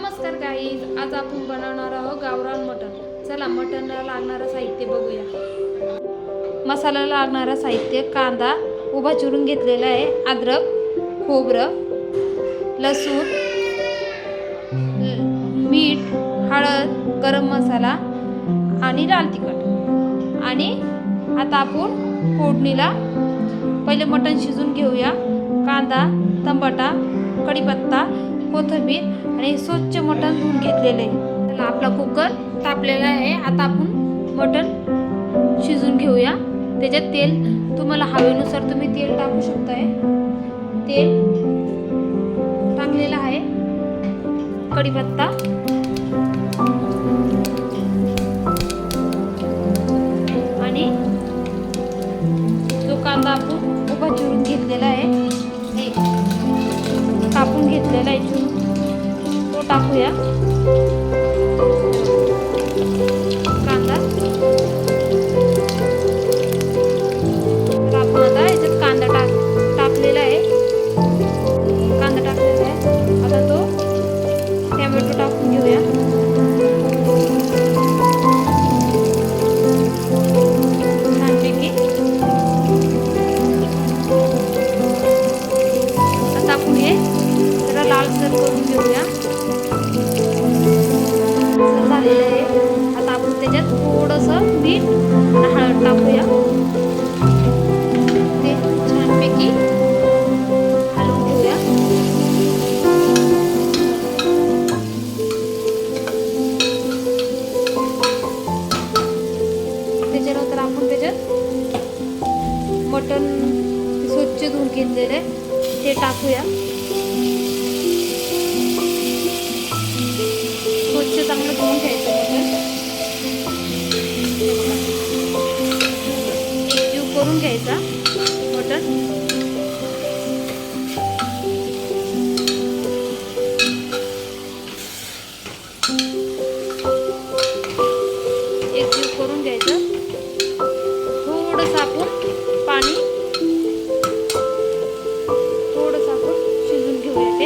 नमस्कार गाईज, आज आपण बनवणार आहोत गावरान मटण. चला मटणला लागणारं साहित्य बघूया. मसाल्याला लागणारं साहित्य: कांदा उभा चिरून घेतलेला आहे, अद्रक, खोबरं, लसूण, मीठ, हळद, गरम मसाला आणि लाल तिखट. आणि आता आपण फोडणीला पहिले मटण शिजून घेऊया. कांदा, टमाटा, कढीपत्ता, कोथिंबीर आणि स्वच्छ मटण धुवून घेतलेले आहे. आपला कुकर तापलेला आहे. आता आपण मटण शिजून घेऊया. त्याच्यात तेल तुम्हाला हवेनुसार तुम्ही तेल टाकू शकताय. तेल टाकलेलं आहे. कढीपत्ता, आणि जो कांदा आपण उभा चिरून घेतलेला आहे, कापून घेतलेला आहे चिरून, तो टाकूया. कांदा आपण आता याच्यात कांदा टाकलेला आहे. कांदा टाकलेला आहे. आता तो टोमॅटो टाकून घेऊया. छानपैकी आता आपण हे जरा लालसर करून घेऊया. झालेलं आहे. आता आपण त्याच्यात थोडंसं मीठ आणि हळद टाकूया. ते छानपैकी हलवून घेऊया. त्याच्यानंतर आपण त्याच्यात मटण स्वच्छ धुवून घेतलेले ते टाकूया. स्वच्छ चांगलं धुवून घ्यायचं मटण. एकजीव करून घ्यायचा मटण. एकजीव करून घ्यायचं. थोडंसं आपण पाणी शिजून घेऊया. ते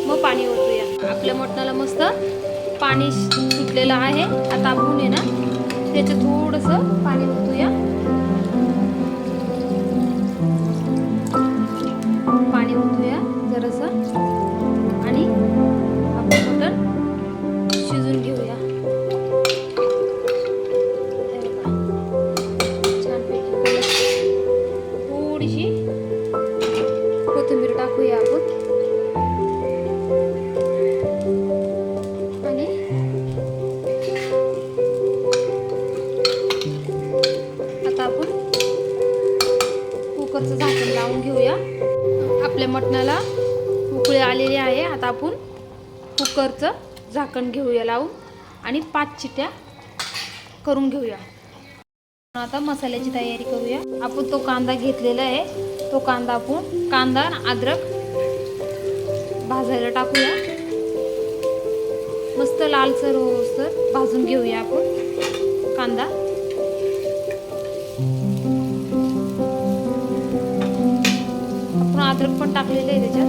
मग पाणी ओतूया. आपल्या मटणाला मस्त पाणी सुटलेलं आहे. आता आपण आहे ना त्याच्यात थोडंसं पाणी ओतूया. पाणी ओतूया जरासं आणि आपण मटण शिजून घेऊया. छानपैकी थोडीशी कोथिंबीर टाकूया आपण. कुकरचं झाकण लावून घेऊया. आपल्या मटणाला उकळी आलेली आहे. आता आपण कुकरचं झाकण घेऊया लावून आणि 5 शिट्या करून घेऊया. आता मसाल्याची तयारी करूया. आपण तो कांदा घेतलेला आहे. तो कांदा आपण कांदा आणि अद्रक भाजायला टाकूया. मस्त लालसर होसर भाजून घेऊया आपण कांदा. अद्रक पण टाकलेलं आहे त्याच्यात.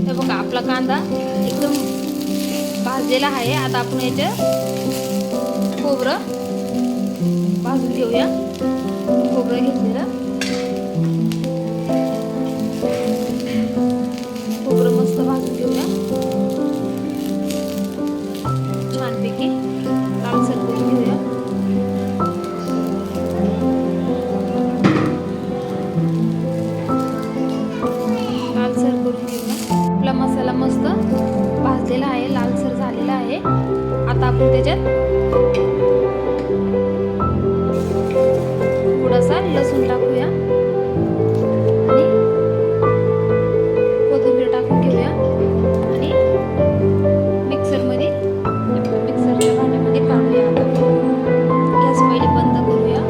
हे बघा आपला कांदा एकदम भाजलेला आहे. आता आपण याच्यात खोबरं भाजून घेऊया. खोबरं घेतलेलं. खोबरं मस्त भाजून घेऊया. छानपैकी लालसर करून घेऊया. आपला मसाला मस्त भाजलेला आहे, लालसर झालेला आहे. आता आपण त्याच्यात थोडासा लसूण टाकूया आणि कोथिंबीर टाकून घेऊया. आणि मिक्सरच्या भांड्यामध्ये काढूया. गॅस पहिले बंद करूया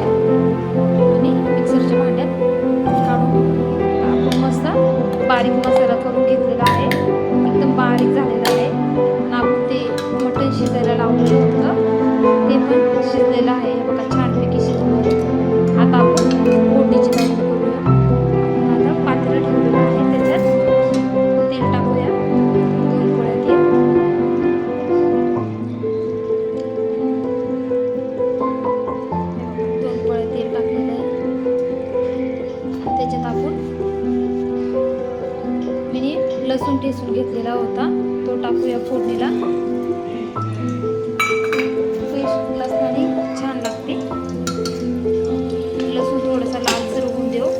आणि मिक्सरच्या भांड्यात काढून आपण मस्त बारीक मसाला करून घेतलेला आहे. एकदम बारीक झालेला आहे. आणि आपण ते मटण शिजायला लावलेलं होतं ते पण शिजलेलं आहे. बघा छानपैकी शिजलं. आता आपण फोडणीची तयारी करूया. आपण आता पातेलं त्याच्यात आपण मी लसूण ठेचून घेतलेला होता तो टाकूया फोडणीला. पेस्ट लसणाने छान लागते. लसूण थोडासा लालसर होऊन देऊ.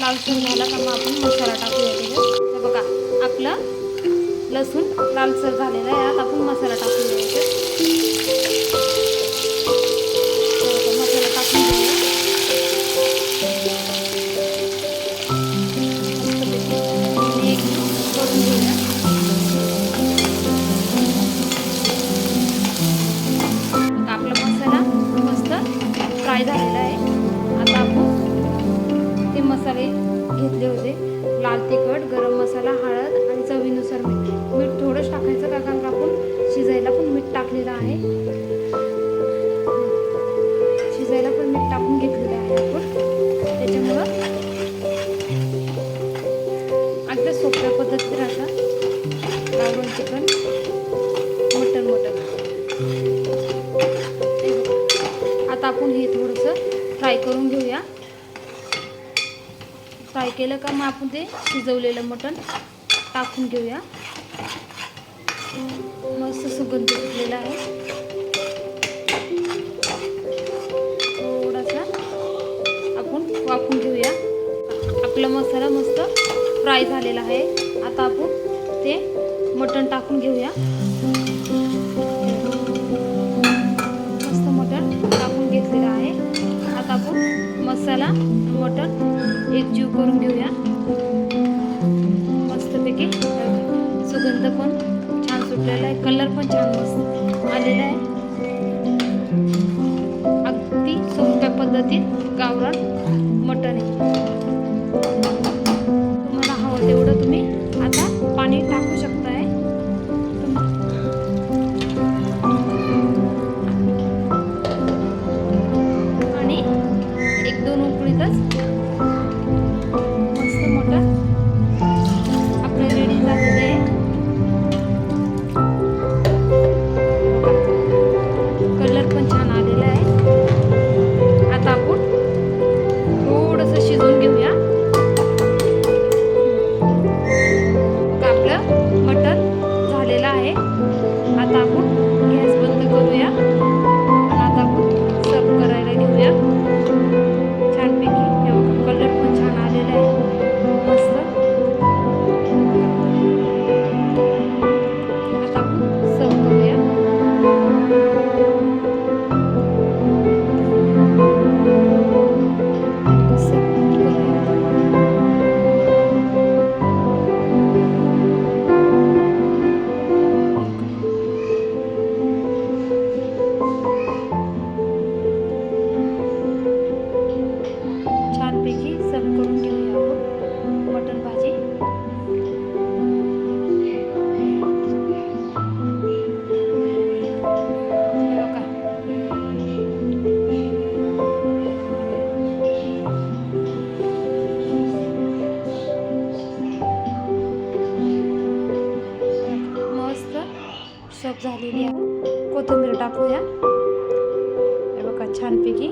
लालसर झाला का मग आपण मसाला टाकूया त्याच्यात. तर बघा आपलं लसूण लालसर झालेला आहे. आता आपण मसाला टाकूया याच्यात. मसाला टाकून घेऊया. एक करून घेऊया. आपला मसाला मस्त फ्राय झालेला आहे. आता आपण ते मसाले घेतले होते, लाल तिखट, गरम मसाला, हळद आणि चवीनुसार मीठ. मीठ थोडंच टाकायचं का कारण आपण शिजायला पण मीठ टाकलेलं आहे. शिजायला पण मीठ टाकून घेतलेलं आहे आपण. त्याच्यामुळं अगदी सोप्या पद्धतीत राहतं गावरान चिकन, मटन. आता आपण हे थोडंसं फ्राय करून घेऊया. फ्राय केलं का मग आपण ते शिजवलेलं मटण टाकून घेऊया. मस्त सुगंध सुटलेला आहे. थोडासा आपण वाफवून घेऊया. आपला मसाला मस्त फ्राय झालेला आहे. आता आपण ते मटण टाकून घेऊया. मस्त मटण टाकून घेतलेलं आहे. आता आपण मसाला मटण एकजीव करून घेऊया. मस्तपैकी सुगंध पण छान सुटलेला आहे. कलर पण छान मस्त आलेला आहे. अगदी सोप्या पद्धतीत गावरान मटण आहे. तुम्हाला हवं तेवढं तुम्ही आता पाणी टाकू शकताय. आणि 1-2 उकळीतच मस्त मटण आपलं रेडी झालेलं आहे. कलर पण छान आलेला आहे. आता आपण थोडंसं शिजवून घेऊया. आपलं मटण झालेलं आहे. आता आपण गॅस बंद करूया. आता आपण सर्व करायला घेऊया. छानपैकी हे बघा कलर पण छान आलेला आहे मस्त. आता आपण सर्व करूया. छानपैकी सर्व करून घेऊया आपण मटण भाजी. बघा मस्त सर्व झालेली आहे. कोथिंबीर टाकूया. हे बघा छानपैकी